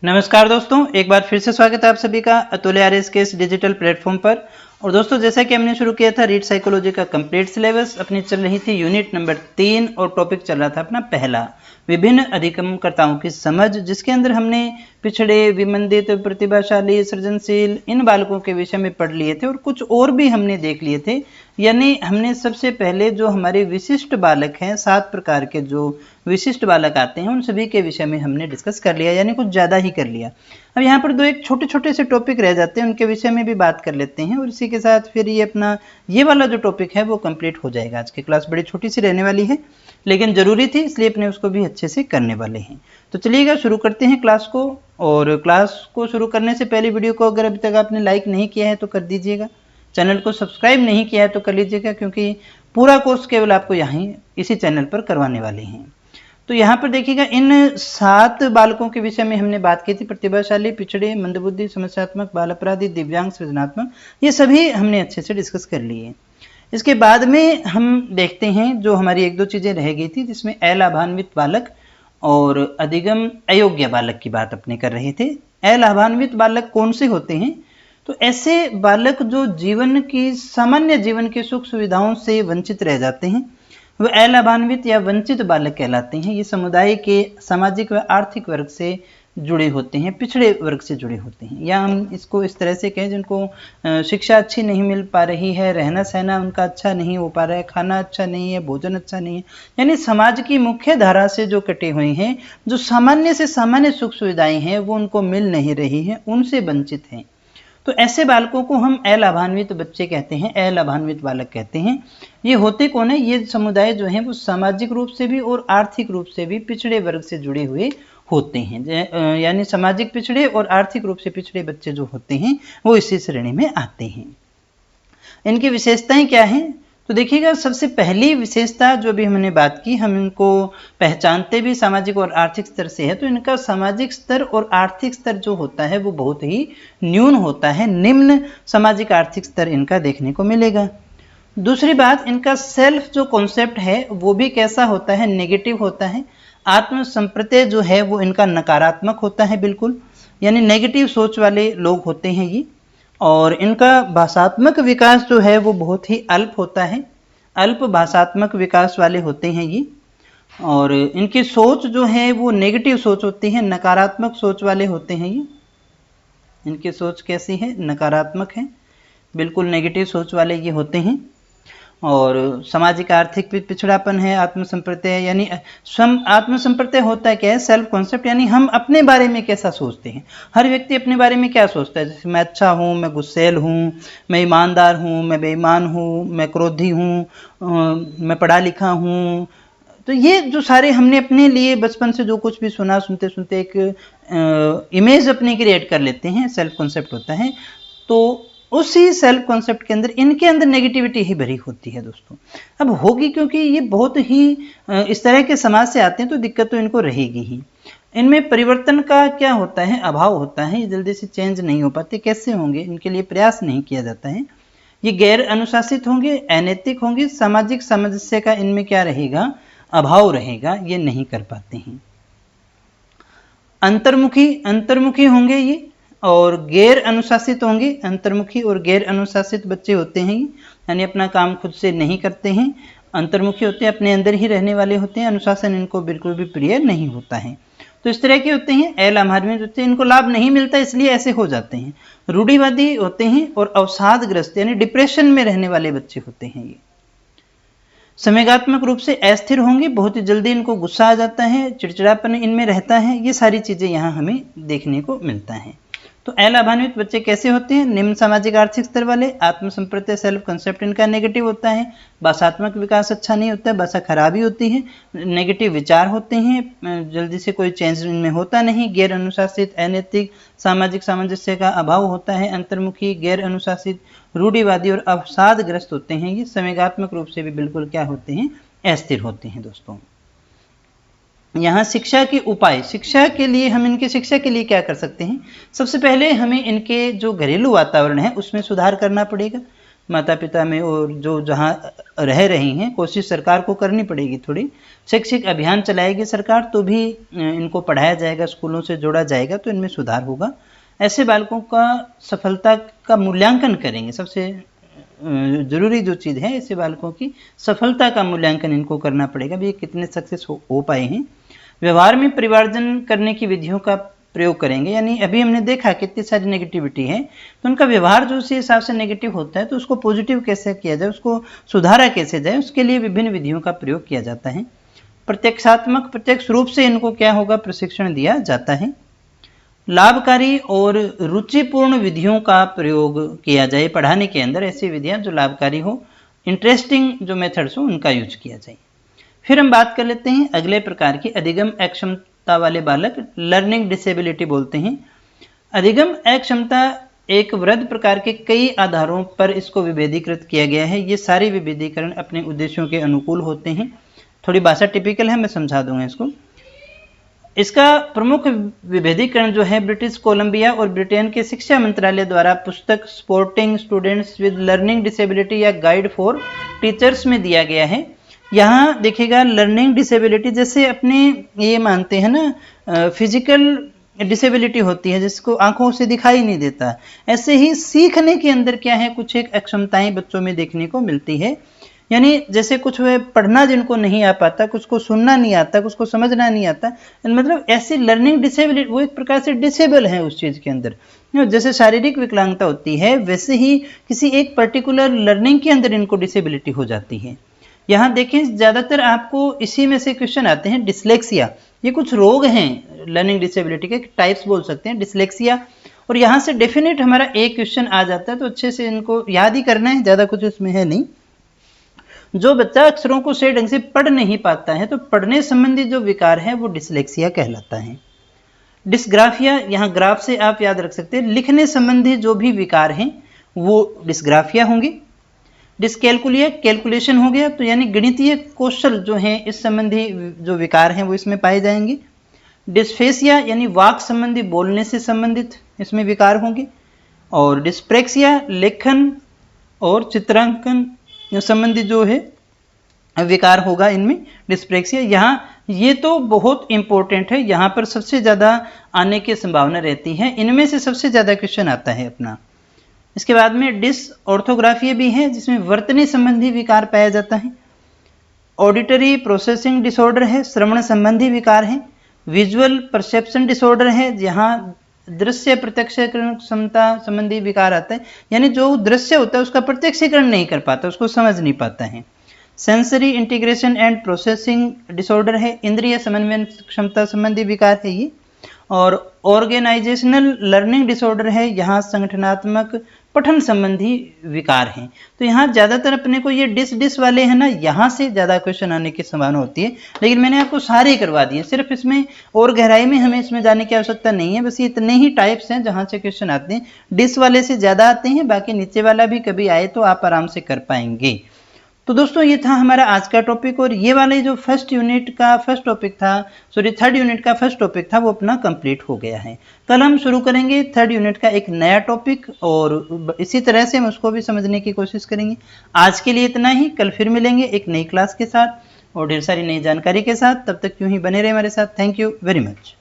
नमस्कार दोस्तों, एक बार फिर से स्वागत है आप सभी का अतुल्य आरएस के इस डिजिटल प्लेटफॉर्म पर। और दोस्तों, जैसा कि हमने शुरू किया था रीड साइकोलॉजी का कंप्लीट सिलेबस, अपनी चल रही थी यूनिट नंबर 3 और टॉपिक चल रहा था अपना पहला, विभिन्न अधिगमकर्ताओं की समझ, जिसके अंदर हमने पिछड़े, विमंदित, प्रतिभाशाली, सृजनशील इन बालकों के विषय में पढ़ लिए थे और कुछ और भी हमने देख लिए थे। यानी हमने सबसे पहले जो हमारे विशिष्ट बालक हैं, 7 प्रकार के जो विशिष्ट बालक आते हैं, उन सभी के विषय में हमने डिस्कस कर लिया, यानी कुछ ज़्यादा ही कर लिया। अब यहाँ पर एक छोटे छोटे से टॉपिक रह जाते हैं, उनके विषय में भी बात कर लेते हैं और इसी के साथ फिर ये अपना ये वाला जो टॉपिक है वो कंप्लीट हो जाएगा। आज की क्लास बड़ी छोटी सी रहने वाली है, लेकिन ज़रूरी थी, इसलिए अपने उसको भी अच्छे से करने वाले हैं। तो चलिएगा शुरू करते हैं क्लास को। और क्लास को शुरू करने से पहले वीडियो को अगर अभी तक आपने लाइक नहीं किया है तो कर दीजिएगा, चैनल को सब्सक्राइब नहीं किया है तो कर लीजिएगा, क्योंकि पूरा कोर्स केवल आपको यहाँ इसी चैनल पर करवाने वाले हैं। तो यहाँ पर देखिएगा, इन 7 बालकों के विषय में हमने बात की थी। प्रतिभाशाली, पिछड़े, मंदबुद्धि, समस्यात्मक, बाल अपराधी, दिव्यांग, सृजनात्मक, ये सभी हमने अच्छे से डिस्कस कर लिए। इसके बाद में हम देखते हैं जो हमारी 1-2 चीज़ें रह गई थी, जिसमें अलाभान्वित बालक और अधिगम अयोग्य बालक की बात अपने कर रहे थे। अलाभान्वित बालक कौन से होते हैं? तो ऐसे बालक जो जीवन की सामान्य जीवन की सुख सुविधाओं से वंचित रह जाते हैं, वह अलाभान्वित या वंचित बालक कहलाते हैं। ये समुदाय के सामाजिक व आर्थिक वर्ग से जुड़े होते हैं, पिछड़े वर्ग से जुड़े होते हैं, या हम इसको इस तरह से कहें जिनको शिक्षा अच्छी नहीं मिल पा रही है, रहना सहना उनका अच्छा नहीं हो पा रहा है, खाना अच्छा नहीं है, भोजन अच्छा नहीं है, यानी समाज की मुख्य धारा से जो कटे हुए हैं, जो सामान्य से सामान्य सुख सुविधाएं हैं वो उनको मिल नहीं रही हैं, उनसे वंचित हैं। तो ऐसे बालकों को हम अलाभान्वित बच्चे कहते हैं, अलाभान्वित बालक कहते हैं। ये होते कौन है? ये समुदाय जो है वो सामाजिक रूप से भी और आर्थिक रूप से भी पिछड़े वर्ग से जुड़े हुए होते हैं। यानी सामाजिक पिछड़े और आर्थिक रूप से पिछड़े बच्चे जो होते हैं वो इसी श्रेणी में आते हैं। इनकी विशेषताएं क्या हैं? तो देखिएगा, सबसे पहली विशेषता जो भी हमने बात की, हम इनको पहचानते भी सामाजिक और आर्थिक स्तर से है, तो इनका सामाजिक स्तर और आर्थिक स्तर जो होता है वो बहुत ही न्यून होता है, निम्न सामाजिक आर्थिक स्तर इनका देखने को मिलेगा। दूसरी बात, इनका सेल्फ जो कॉन्सेप्ट है वो भी कैसा होता है? नेगेटिव होता है। आत्म संप्रत्यय जो है वो इनका नकारात्मक होता है, बिल्कुल, यानी नेगेटिव सोच वाले लोग होते हैं ये। और इनका भाषात्मक विकास जो है वो बहुत ही अल्प होता है, अल्प भाषात्मक विकास वाले होते हैं ये। और इनकी सोच जो है वो नेगेटिव सोच होती है, नकारात्मक सोच वाले होते हैं ये। इनकी सोच कैसी है? नकारात्मक है, बिल्कुल नेगेटिव सोच वाले ये होते हैं। और सामाजिक आर्थिक पिछड़ापन है, आत्मसंप्रत्यय, यानी आत्मसंप्रत्यय होता है क्या है? सेल्फ कॉन्सेप्ट, यानी हम अपने बारे में कैसा सोचते हैं। हर व्यक्ति अपने बारे में क्या सोचता है? जैसे मैं अच्छा हूँ, मैं गुस्सैल हूँ, मैं ईमानदार हूँ, मैं बेईमान हूँ, मैं क्रोधी हूँ, मैं पढ़ा लिखा हूँ। तो ये जो सारे हमने अपने लिए बचपन से जो कुछ भी सुना, सुनते सुनते एक इमेज अपनी क्रिएट कर लेते हैं, सेल्फ कॉन्सेप्ट होता है। तो उसी सेल्फ कॉन्सेप्ट के अंदर इनके अंदर नेगेटिविटी ही भरी होती है दोस्तों। अब होगी क्योंकि ये बहुत ही इस तरह के समाज से आते हैं, तो दिक्कत तो इनको रहेगी ही। इनमें परिवर्तन का क्या होता है? अभाव होता है, ये जल्दी से चेंज नहीं हो पाते। कैसे होंगे? इनके लिए प्रयास नहीं किया जाता है। ये गैर अनुशासित होंगे, अनैतिक होंगे, सामाजिक सामंजस्य का इनमें क्या रहेगा? अभाव रहेगा, ये नहीं कर पाते हैं। अंतर्मुखी होंगे ये, और गैर अनुशासित होंगे। अंतर्मुखी और गैर अनुशासित बच्चे होते हैं, यानी अपना काम खुद से नहीं करते हैं। अंतर्मुखी होते हैं, अपने अंदर ही रहने वाले होते हैं, अनुशासन इनको बिल्कुल भी प्रिय नहीं होता है। तो इस तरह के होते हैं। अलाभान्वित होते हैं, इनको लाभ नहीं मिलता इसलिए ऐसे हो जाते हैं। रूढ़िवादी होते हैं और अवसादग्रस्त यानी डिप्रेशन में रहने वाले बच्चे होते हैं ये। संवेगात्मक रूप से अस्थिर होंगे, बहुत ही जल्दी इनको गुस्सा आ जाता है, चिड़चिड़ापन इनमें रहता है। ये सारी चीजें यहाँ हमें देखने को मिलता है। तो अलाभान्वित बच्चे कैसे होते हैं? निम्न सामाजिक आर्थिक स्तर वाले, आत्मसंप्रत्यय सेल्फ कंसेप्ट इनका नेगेटिव होता है, भाषात्मक विकास अच्छा नहीं होता है, भाषा खराबी होती है, नेगेटिव विचार होते हैं, जल्दी से कोई चेंज इनमें होता नहीं, गैर अनुशासित, अनैतिक, सामाजिक सामंजस्य का अभाव होता है, अंतर्मुखी, गैर अनुशासित, रूढ़िवादी और अवसादग्रस्त होते हैं। ये संवेगात्मक रूप से भी बिल्कुल क्या होते हैं? अस्थिर होते हैं दोस्तों। यहाँ शिक्षा के उपाय, शिक्षा के लिए हम इनके शिक्षा के लिए क्या कर सकते हैं? सबसे पहले हमें इनके जो घरेलू वातावरण है उसमें सुधार करना पड़ेगा। माता पिता में और जो जहाँ रह रही हैं, कोशिश सरकार को करनी पड़ेगी थोड़ी। शैक्षिक अभियान चलाएगी सरकार तो भी इनको पढ़ाया जाएगा, स्कूलों से जोड़ा जाएगा तो इनमें सुधार होगा। ऐसे बालकों का सफलता का मूल्यांकन करेंगे। सबसे जरूरी जो चीज़ है, ऐसे बालकों की सफलता का मूल्यांकन इनको करना पड़ेगा भी, ये कितने सक्सेस हो पाए हैं। व्यवहार में परिवर्तन करने की विधियों का प्रयोग करेंगे, यानी अभी हमने देखा कितनी सारी नेगेटिविटी है, तो उनका व्यवहार जो उसी हिसाब से नेगेटिव होता है तो उसको पॉजिटिव कैसे किया जाए, उसको सुधारा कैसे जाए, उसके लिए विभिन्न विधियों का प्रयोग किया जाता है। प्रत्यक्षात्मक प्रत्यक्ष रूप से इनको क्या होगा, प्रशिक्षण दिया जाता है। लाभकारी और रुचिपूर्ण विधियों का प्रयोग किया जाए पढ़ाने के अंदर, ऐसी विधियां जो लाभकारी हो, इंटरेस्टिंग जो मेथड्स हो उनका यूज किया जाए। फिर हम बात कर लेते हैं अगले प्रकार की, अधिगम अक्षमता वाले बालक, लर्निंग डिसेबिलिटी बोलते हैं। अधिगम अक्षमता एक वृद्ध प्रकार के कई आधारों पर इसको विभेदीकृत किया गया है। ये सारे विभेदीकरण अपने उद्देश्यों के अनुकूल होते हैं। थोड़ी भाषा टिपिकल है, मैं समझा दूंगा इसको। इसका प्रमुख विभेदीकरण जो है ब्रिटिश कोलंबिया और ब्रिटेन के शिक्षा मंत्रालय द्वारा पुस्तक supporting students with learning disability या गाइड फॉर टीचर्स में दिया गया है। यहाँ देखिएगा लर्निंग डिसेबिलिटी जैसे अपने ये मानते हैं ना, फिजिकल डिसेबिलिटी होती है जिसको आंखों से दिखाई नहीं देता, ऐसे ही सीखने के अंदर क्या है, कुछ एक अक्षमताएं बच्चों में देखने को मिलती है। यानी जैसे कुछ वे पढ़ना जिनको नहीं आ पाता, कुछ को सुनना नहीं आता, कुछ को समझना नहीं आता, मतलब ऐसी लर्निंग डिसेबिलिटी, वो एक प्रकार से डिसेबल है उस चीज़ के अंदर। जैसे शारीरिक विकलांगता होती है वैसे ही किसी एक पर्टिकुलर लर्निंग के अंदर इनको डिसेबिलिटी हो जाती है। यहाँ देखें ज़्यादातर आपको इसी में से क्वेश्चन आते हैं। डिसलेक्सिया, ये कुछ रोग हैं लर्निंग डिसेबिलिटी के, टाइप्स बोल सकते हैं डिसलेक्सिया, और यहाँ से डेफिनेट हमारा एक क्वेश्चन आ जाता है, तो अच्छे से इनको याद ही करना है, ज़्यादा कुछ इसमें है नहीं। जो बच्चा अक्षरों को सही ढंग से पढ़ नहीं पाता है तो पढ़ने संबंधी जो विकार है वो डिसलेक्सिया कहलाता है। डिस्ग्राफिया, यहाँ ग्राफ से आप याद रख सकते हैं, लिखने संबंधी जो भी विकार हैं वो डिस्ग्राफिया होंगे। डिस्कैलकुलिया, कैलकुलेशन हो गया, तो यानी गणितीय कौशल जो हैं इस संबंधी जो विकार हैं वो इसमें पाए जाएंगे। डिस्फेसिया यानी वाक संबंधी, बोलने से संबंधित इसमें विकार होंगे। और डिस्प्रेक्सिया, लेखन और चित्रांकन संबंधी जो है विकार होगा इनमें, डिस्प्रेक्सिया। यहाँ ये तो बहुत इंपॉर्टेंट है, यहाँ पर सबसे ज़्यादा आने की संभावना रहती है, इनमें से सबसे ज़्यादा क्वेश्चन आता है अपना। इसके बाद में डिसऑर्थोग्राफिया भी है जिसमें वर्तनी संबंधी विकार पाया जाता है। ऑडिटरी प्रोसेसिंग डिसऑर्डर है, श्रवण संबंधी विकार है। विजुअल परसेप्शन डिसऑर्डर है, यहाँ दृश्य प्रत्यक्षीकरण क्षमता संबंधी विकार आता है, यानी जो दृश्य होता है उसका प्रत्यक्षीकरण नहीं कर पाता, उसको समझ नहीं पाता है। Sensory integration and processing disorder है, इंद्रिय समन्वय क्षमता संबंधी विकार है ये। और ऑर्गेनाइजेशनल लर्निंग डिसऑर्डर है, यहाँ संगठनात्मक पठन संबंधी विकार हैं। तो यहाँ ज़्यादातर अपने को ये डिस वाले हैं ना, यहाँ से ज़्यादा क्वेश्चन आने की संभावना होती है, लेकिन मैंने आपको सारे करवा दिए, सिर्फ इसमें और गहराई में हमें इसमें जाने की आवश्यकता नहीं है, बस ये इतने ही टाइप्स हैं जहाँ से क्वेश्चन आते हैं। डिस वाले से ज़्यादा आते हैं, बाकी नीचे वाला भी कभी आए तो आप आराम से कर पाएंगे। तो दोस्तों ये था हमारा आज का टॉपिक, और ये वाले जो फर्स्ट यूनिट का फर्स्ट टॉपिक था, सॉरी थर्ड यूनिट का फर्स्ट टॉपिक था, वो अपना कंप्लीट हो गया है। कल हम शुरू करेंगे थर्ड यूनिट का एक नया टॉपिक, और इसी तरह से हम उसको भी समझने की कोशिश करेंगे। आज के लिए इतना ही, कल फिर मिलेंगे एक नई क्लास के साथ और ढेर सारी नई जानकारी के साथ। तब तक यूं ही बने रहे हमारे साथ। Thank you very much.